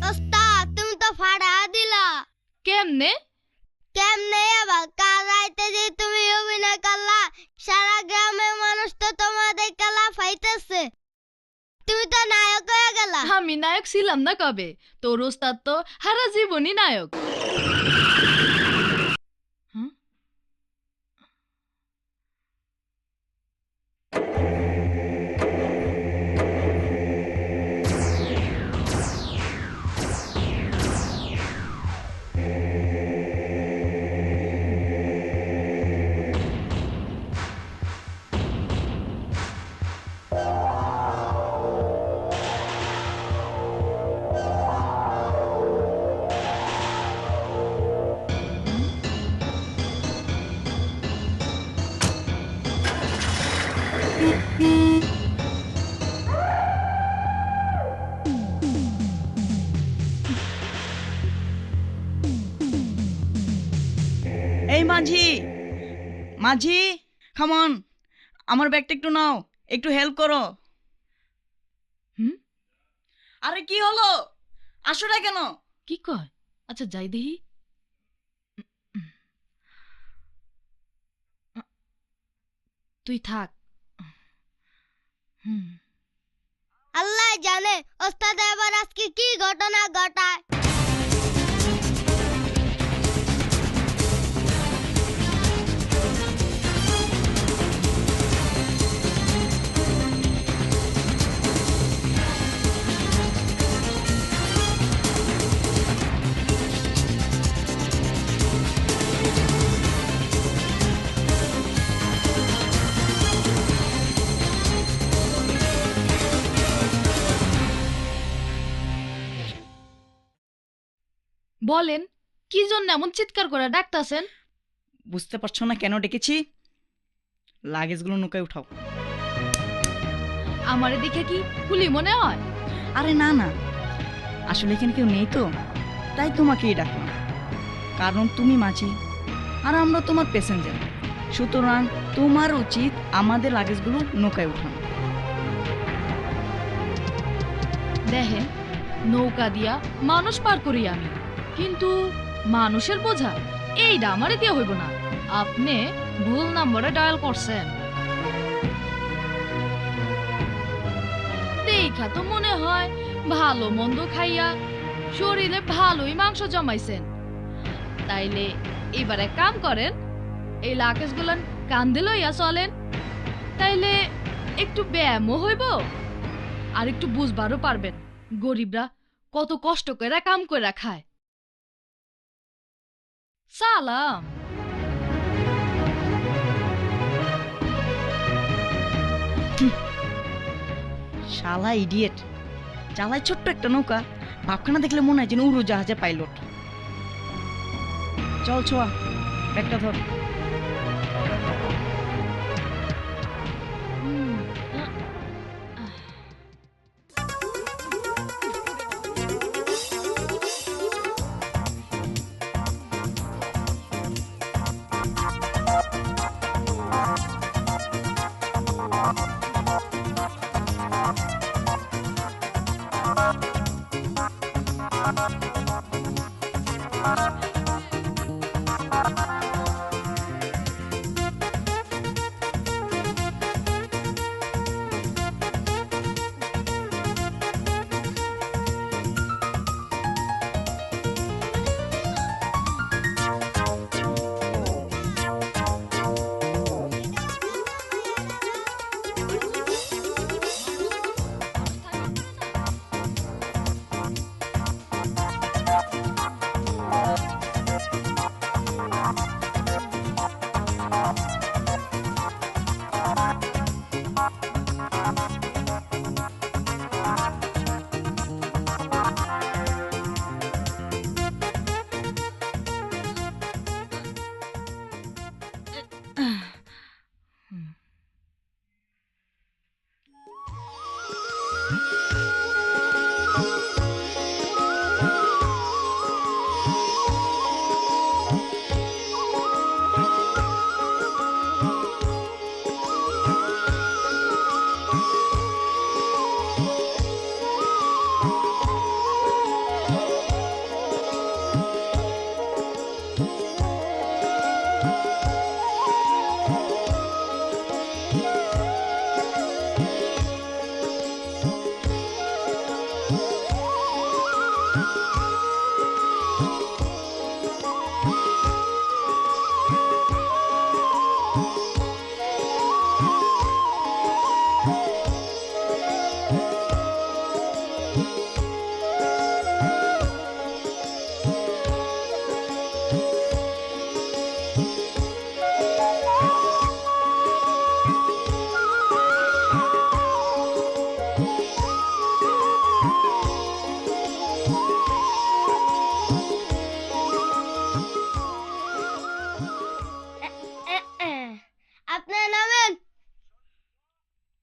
ওস্তাদ তুমি তো ফাড়া দিলা। কেমনে? কেমনে আবার? কাল রাইতে যে তুমি অভিনয় করলা, সারা গ্রামের মানুষ তো তোমাদের কালা ফাইতেছে। তুমি তো নায়ক হয়ে গেলা। আমি নায়ক ছিলাম না কবে? তোর ওস্তাদ তো সারা জীবনই নায়ক। এই মাঝি, মাঝি, কাম অন, আমার ব্যাগটা একটু নাও, একটু হেল্প করো। আরে কি হলো? আসো না কেন? কি কয়? আচ্ছা যাই দেখি। তুই থাক। আল্লাহ জানে ওস্তাদ এবার আজকে কি ঘটনা ঘটায়। বলেন, কি জন্য এমন চিৎকার করে ডাকতাছেন? বুঝতে পারছো না কেন ডেকেছি? লাগেজগুলো নৌকায় উঠাও। আমারে দেখে কি কুলি মনে হয়? আরে না না, আসলে এখানে কেউ নেই তো, তাই তোমাকেই ডাকলাম। কারণ তুমি মাঝি আর আমরা তোমার প্যাসেঞ্জার, সুতরাং তোমার উচিত আমাদের লাগেজগুলো নৌকায় উঠানো। দেখেন, নৌকা দিয়া মানুষ পার করি আমি, কিন্তু মানুষের বোঝা এইটা আমারে দিয়ে হইব না। আপনি ভুল নম্বরে ডায়াল করছেন। দেখা তো মনে হয় ভালো মন্দ খাইয়া শরীরে ভালোই মাংস জমাইছেন। তাইলে এবার এক কাম করেন, এই লাকেশ গুলান কান্দে লইয়া চলেন, তাইলে একটু ব্যায়ামও হইব আর একটু বুঝবারও পারবেন গরিবরা কত কষ্ট করে কাম করে খায়। সালাম। শালা ইডিয়েট, চালায় ছোট্ট একটা নৌকা, ভাবখানা দেখলে মনে হয় যেন উড়োজাহাজে পাইলট। চল ছোয়া, ব্যাগটা ধর।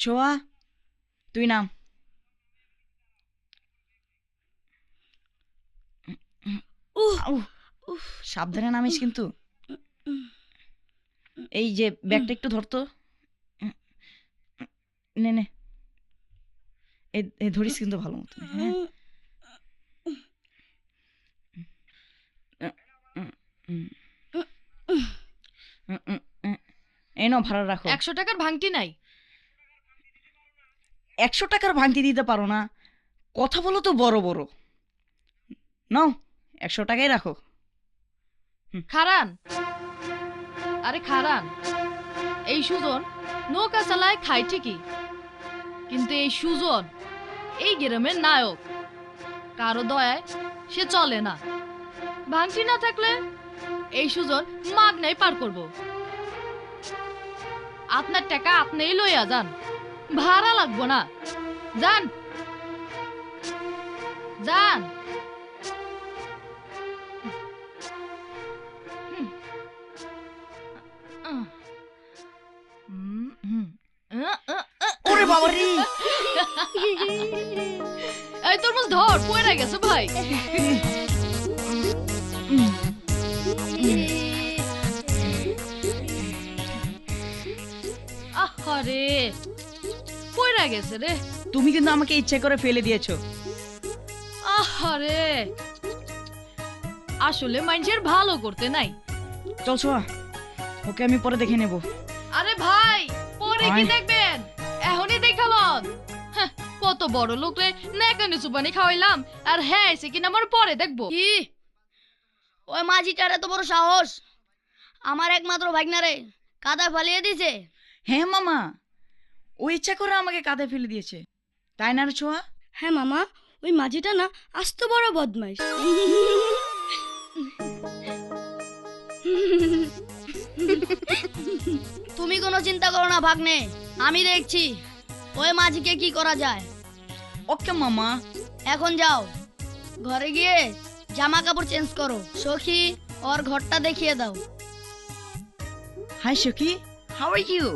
ছোঁয়া তুই নাম। সাবধানে নামিস কিন্তু। এই যে ব্যাগটা একটু ধরতো, নে নে, এ ধরিস কিন্তু ভালো মতো। হ্যাঁ এই নাও ভাড়া রাখো। 100 টাকার ভাঙটি নাই? 100 টাকার ভাঙতি দিতে পারো না? কথা বলো তো বড় বড়। নাও 100 টাকাই রাখো। খারান, আরে খারান, এই সুজন নৌকা চালায় খায় ঠিকই, কিন্তু এই সুজন এই গ্রামের নায়ক। কারো দয়ায় সে চলে না। ভাঙটি না থাকলে এই সুজন মাগনাই পার করব। আপনার টাকা আপনিই লইয়া যান, ভাড়া লাগবো না। যান যান। ওরে বাবা রে! এই তরমুজ ধর, পয়রা গেছে ভাই। আহারে, পয়রা গেছে রে। তুমি কিন্তু আমাকে ইচ্ছে করে ফেলে দিয়েছো। আহারে, আসলে মানুষের ভালো করতে নাই। চল ছোঁয়া, ওকে আমি পরে দেখে নেব। আরে ভাই, পরে কি দেখবেন, এখনই দেখালন। কত বড় লোক রে নেকানি সুপানি খাওয়াইলাম, আর হ্যাঁ এসে কিনা আমার পরে দেখবো। কি ওই মাঝিটার এত বড় সাহস আমার একমাত্র ভাগনারে কাদায় ফালিয়ে দিছে? হ্যাঁ মামা, ও ইচ্ছা করে আমাকে কাঁধে ফেলে দিয়েছে, তাই না রে ছোঁয়া? হ্যাঁ মামা, ওই মাঝিটা না আস্ত বড় বদমাইশ। তুমি কোনো চিন্তা করো না ভাগ্নে, আমি দেখছি ওই মাঝিকে কি করা যায়। ওকে মামা। এখন যাও, ঘরে গিয়ে জামা কাপড় চেঞ্জ করো, সখী ওর ঘরটা দেখিয়ে দাও। হাই সখী, হাউ আর ইউ?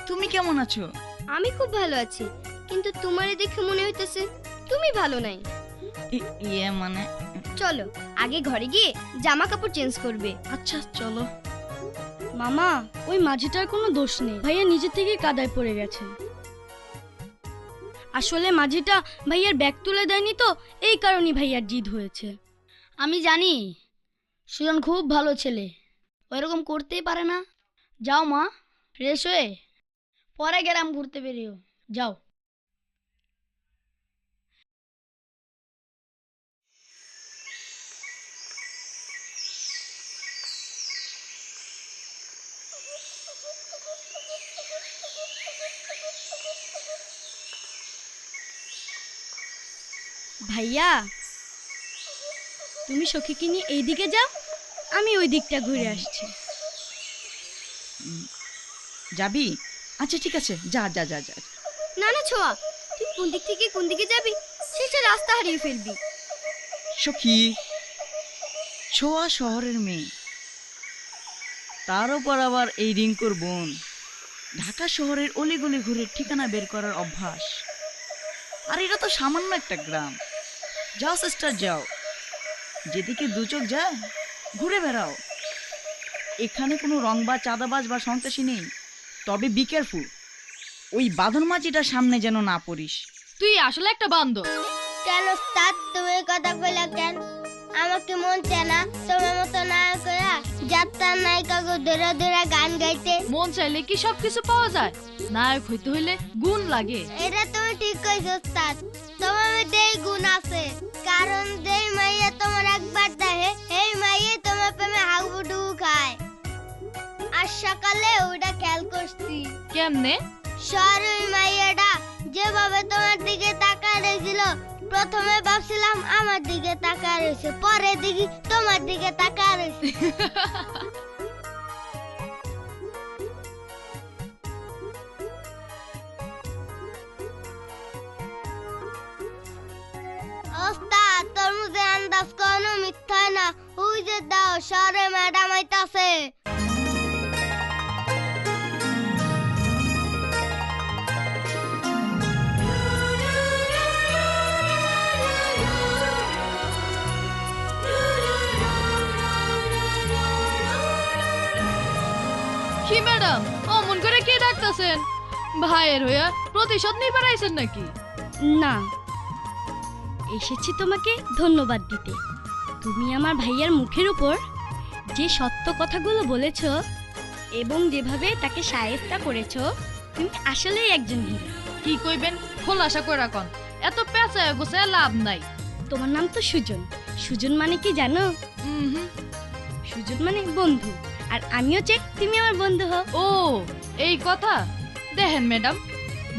তুমি কেমন আছো? আমি খুব ভালো আছি, কিন্তু তোমারে দেখে মনে হইতেছে তুমি ভালো নাই। ইয়ে মানে, চলো আগে ঘরে গিয়ে জামা কাপড় চেঞ্জ করবে। আচ্ছা চলো। মামা, ওই মাঝিটার কোনো দোষ নেই, ভাইয়া নিজে থেকে কাদায় পড়ে গেছে। আসলে মাঝিটা ভাইয়ার ব্যাগ তুলে দেয়নি তো, এই কারণে ভাইয়ার জিদ হয়েছে। আমি জানি সুজন খুব ভালো ছেলে, ওইরকম করতেই পারে না। যাও মা, ফ্রেশ হয়ে পরে গ্রাম ঘুরতে বেরিও, যাও। ভাইয়া, তুমি সখীকে নিয়ে এইদিকে যাও, আমি ওই দিকটা ঘুরে আসছি। যাবি? আচ্ছা ঠিক আছে, যা যা যা যা। না না ছোঁয়া, তুই কোন দিক থেকে কোন দিকে যাবি সেটা রাস্তা হারিয়ে ফেলবি। সখী, ছোঁয়া শহরের মেয়ে, তার উপর আবার এই রিঙ্কুর বোন। ঢাকা শহরের অলিগলি ঘুরে ঠিকানা বের করার অভ্যাস। আর এটা তো সামান্য একটা গ্রাম। যাও সিস্টার যাও, যেদিকে দু চোখ যায় ঘুরে বেড়াও। এখানে কোনো রংবাজ, চাঁদাবাজ বা সন্ত্রাসী নেই, তবে বি কেয়ারফুল, ওই বাঁধন মাঝিটার সামনে যেন না পড়িস। তুই আসলে একটা বান্দর। কেন ওস্তাদ তুমি কথা কইলা কেন? আমাকে মন চায় না তোমার মতো নায়ক হইয়া যাত্রার নায়িকাকে ধরে ধরে গান গাইতে? মন চাইলে কি সবকিছু পাওয়া যায়? নায়ক হইতে হইলে গুণ লাগে। এটা তুমি ঠিক কইছো ওস্তাদ, তোমার মধ্যে এই গুণ আছে। কারণ যেই মাইয়া তোমার একবার দেখে এই মাইয়া তোমার প্রেমে হাগুডুগু খায়। আর সকালে ওটা খেয়াল করছি। কেমনে? শহরের মাইয়াটা যেভাবে তোমার দিকে তাকায় রয়েছিল, প্রথমে ভাবছিলাম আমার দিকে তাকায় রয়েছে, পরে দেখি তোমার দিকে তাকায় রয়েছে। ওস্তাদ, তরমুজের আন্দাজ কোনো মিথ্যা না। ওই যে দাও, শহরে ম্যাডাম আইতাছে। আছেন ভাইয়ের হইয়া প্রতিশোধ নিয়ে বেড়াইছেন নাকি? না, এসেছি তোমাকে ধন্যবাদ দিতে। তুমি আমার ভাইয়ার মুখের উপর যে সত্য কথাগুলো বলেছো এবং যেভাবে তাকে শায়েস্তা করেছো, তুমি আসলেই একজন হিরো। কি কইবেন খোলাসা করে রাখুন, এত পেঁচায় গোছায় লাভ নাই। তোমার নাম তো সুজন। সুজন মানে কি জানো? সুজন মানে বন্ধু, আর আমিও চাই তুমি আমার বন্ধু হও। ও এই কথা। দেখেন ম্যাডাম,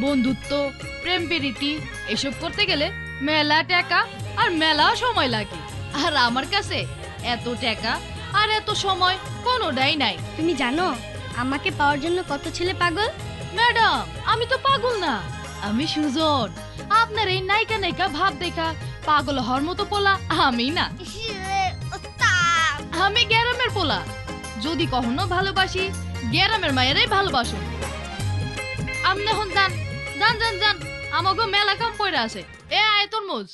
বন্ধুত্ব, প্রেম প্রীতি এসব করতে গেলে মেলা টাকা আর মেলা সময় লাগে, আর আমার কাছে এত টাকা আর এত সময় কোনোটাই নাই। তুমি জানো আমাকে পাওয়ার জন্য কত ছেলে পাগল? ম্যাডাম আমি তো পাগল না, আমি সুজন। আপনার এই নায়িকা নায়িকা ভাব দেখা পাগল হওয়ার মতো পোলা আমি না। ওস্তাদ আমি গ্যারামের পোলা, যদি কখনো ভালোবাসি গ্যারামের মায়েরাই ভালোবাসুন। আপনি এখন যান যান যান যান, আমাকে মেলা কাম পড়ে আছে। এ আয় তরমুজ।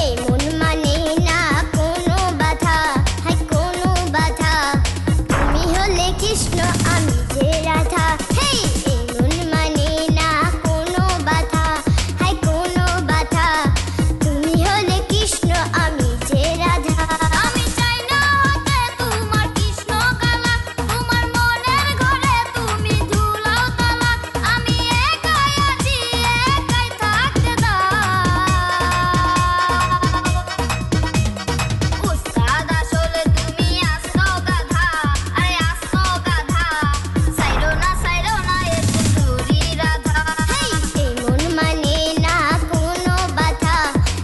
এই মন মানে না কোনো বাধা, হাই কোনো বাধা, তুমি হলে কৃষ্ণ আমি যে রাধা। হেই এই মন মানে না কোনো বাধা, হাই কোনো বাধা, তুমি হলে কৃষ্ণ আমি যে রাধা। আমি চাই না হতে তোমার কৃষ্ণ কালা, তোমার মনের ঘরে তুমি ঝুলাও তালা, আমি একাই আছি একাই থাকতে দাও। উস্তাদ আসলে তুমি আসো গাধা, আরে আসো গাধা, সাইরো না এ সুন্দরী রাধা। হেই এই মন মানে না কোনো বাধা,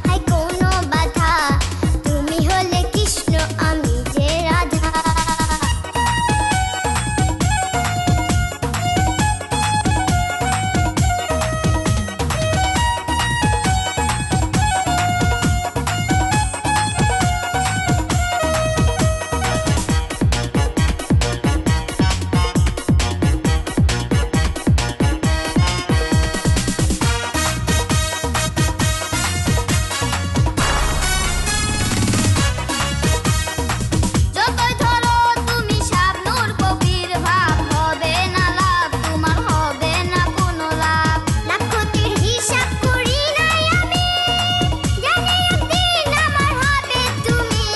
হাই কোনো বাধা, তুমি হলে কৃষ্ণ আমি যে রাধা। যতই ধরো তুমি শাবনূর কবির ভাব, হবে না লাভ, তোমার হবে না কোনো লাভ। লাখ ক্ষতির হিসাব করি নাই আমি, জানি একদিন আমার হবে তুমি।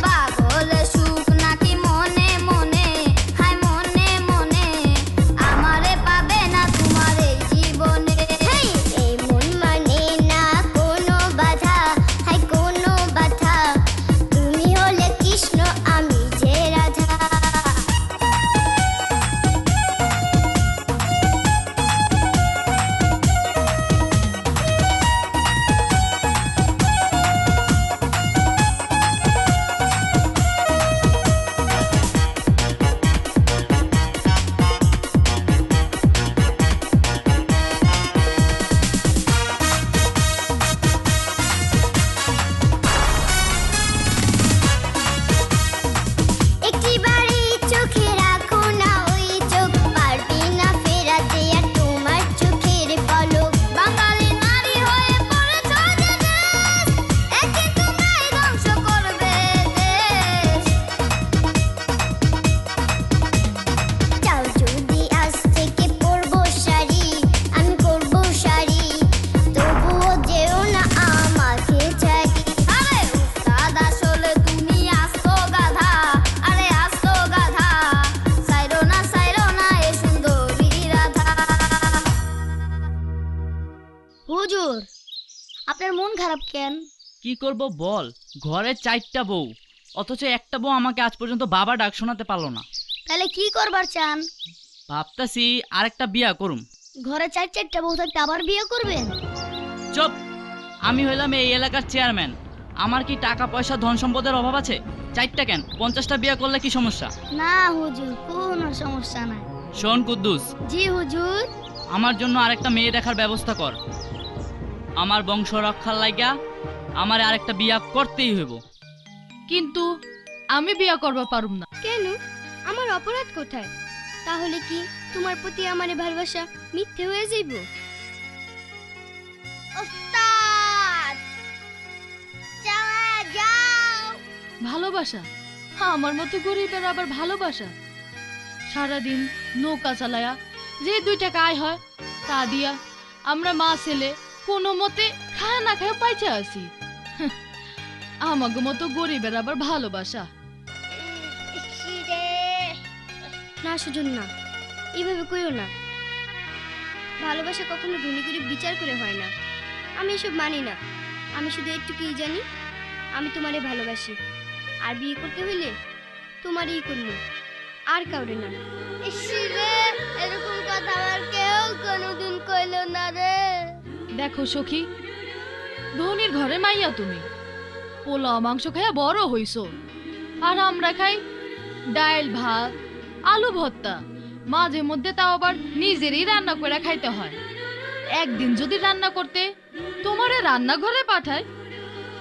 পাগল সুখ নাকি মনে মনে, হায় মনে মনে, আমারে পাবে না তোমার এই জীবনে। হেই এই মন মানে না কোনো বাধা, হাই কোনো বাধা, তুমি হলে কৃষ্ণ আমি যে রাধা। একটিবারই চোখে রাখো না ওই চোখ, পারবি না ফেরাতে আর তোমার চোখের পলক। বাঙালি নারী হয়ে পড়েছ যে দেশ, একদিন তোমরাই ধ্বংস করবে দেশ। চাও যদি আজ থেকে পরবো শাড়ি, আমি পরবো শাড়ি, তবুও যেও না আমাকে ছাড়ি। আরে উস্তাদ আসলে তুমি আসো গাধা, আরে আসো গাধা, সাইরো না এ সুন্দরী রাধা। হুজুর, আপনার মন খারাপ কেন? কি করব বল, ঘরে 4টা বউ, অথচ একটা বউ আমাকে আজ পর্যন্ত বাবা ডাক শোনাতে পারলো না। তাহলে কি করবার চান? ভাবতাছি আরেকটা বিয়া করুম। ঘরে 4টা বউ থাকতে আবার বিয়ে করবেন? চুপ, আমি হইলাম এই এলাকার চেয়ারম্যান, আমার কি টাকা পয়সা ধন সম্পদের অভাব আছে? 4টা কেন, 50টা বিয়া করলে কি সমস্যা? না হুজুর, কোনো সমস্যা নাই। শোন কুদ্দুস, জি হুজুর। আমার জন্য আরেকটা মেয়ে দেখার ব্যবস্থা কর। আমার বংশ রক্ষার লাইগা আমার আরেকটা বিয়া করতেই হইব। কিন্তু আমি বিয়া করবা পারুম না। কেন? আমার অপরাধ কোথায়? তাহলে কি তোমার প্রতি আমার ভালোবাসা মিথ্যে হয়ে যাইব? ওস্তাদ যাও। ভালোবাসা? আমার মতো গরিবের আবার ভালোবাসা? সারাদিন নৌকা চালায়া যে 2 টাকা আয় হয় তা দিয়া আমরা মা ছেলে কোনো মতে খায় না খায় পাইছে আছি। আমাকে মতো গরিবের আবার ভালোবাসা? না সুজন, না, এইভাবে কইও না। ভালোবাসা কখনো ধনী গরিব বিচার করে হয় না। আমি এসব মানি না। আমি শুধু একটুকুই জানি, আমি তোমারে ভালোবাসি, আর বিয়ে করতে হইলে তোমারই করবো, আর কাউরে না। এরকম কথা আমার কেউ কোনোদিন কইল না রে। দেখো সখী, ধনির ঘরে মাইয়া তুমি, পোলাও মাংস খাইয়া বড় হইছো, আর আমরা খাই ডাল ভাত আলু ভর্তা, মাঝে মধ্যে তাও আবার নিজেরই রান্না করে খাইতে হয়। একদিন যদি রান্না করতে তোমারে রান্নাঘরে পাঠায়,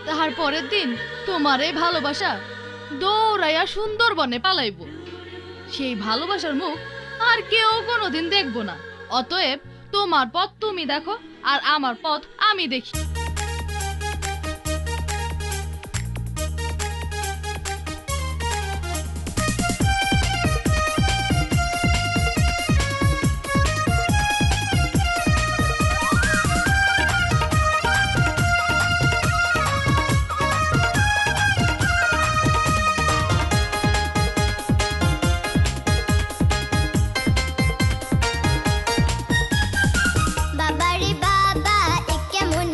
তাহার পরের দিন তোমার এই ভালোবাসা দৌড়াইয়া সুন্দরবনে পালাইব। সেই ভালোবাসার মুখ আর কেউ কোনোদিন দেখবো না। অতএব তোমার পথ তুমি দেখো, আর আমার পথ আমি দেখি। বাবারে বাবা, এ কেমন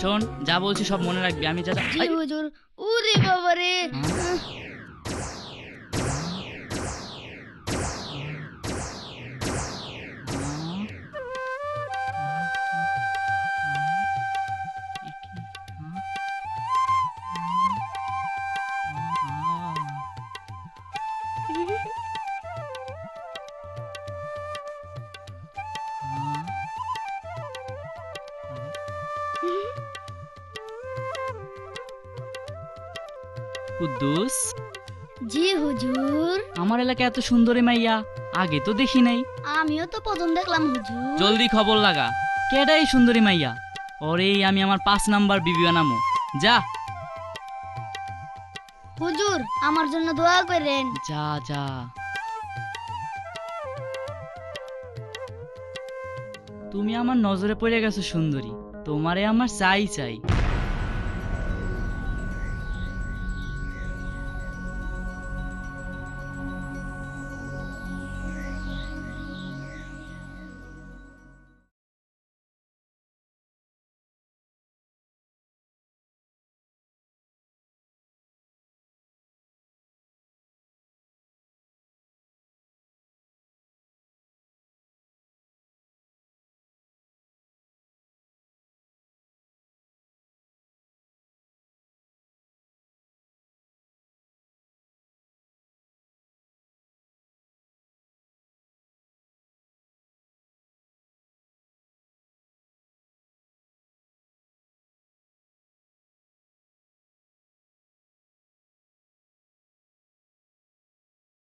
শোন, যা বলছি সব মনে রাখবি। আমি যা জি হুজুর। ওরে বাবা রে। কুদ্দুস, জি হুজুর। আমার এলাকায় এত সুন্দরী মাইয়া আগে তো দেখি নাই। আমিও তো প্রথম দেখলাম হুজুর। জলদি খবর লাগা, কেডাই সুন্দরী মাইয়া? ওরেই আমি আমার 5 নাম্বার বিবি বানামু। যা হুজুর আমার জন্য দোয়া করেন। যা যা। তুমি আমার নজরে পড়ে গেছো সুন্দরী, তোমারে আমার চাই চাই।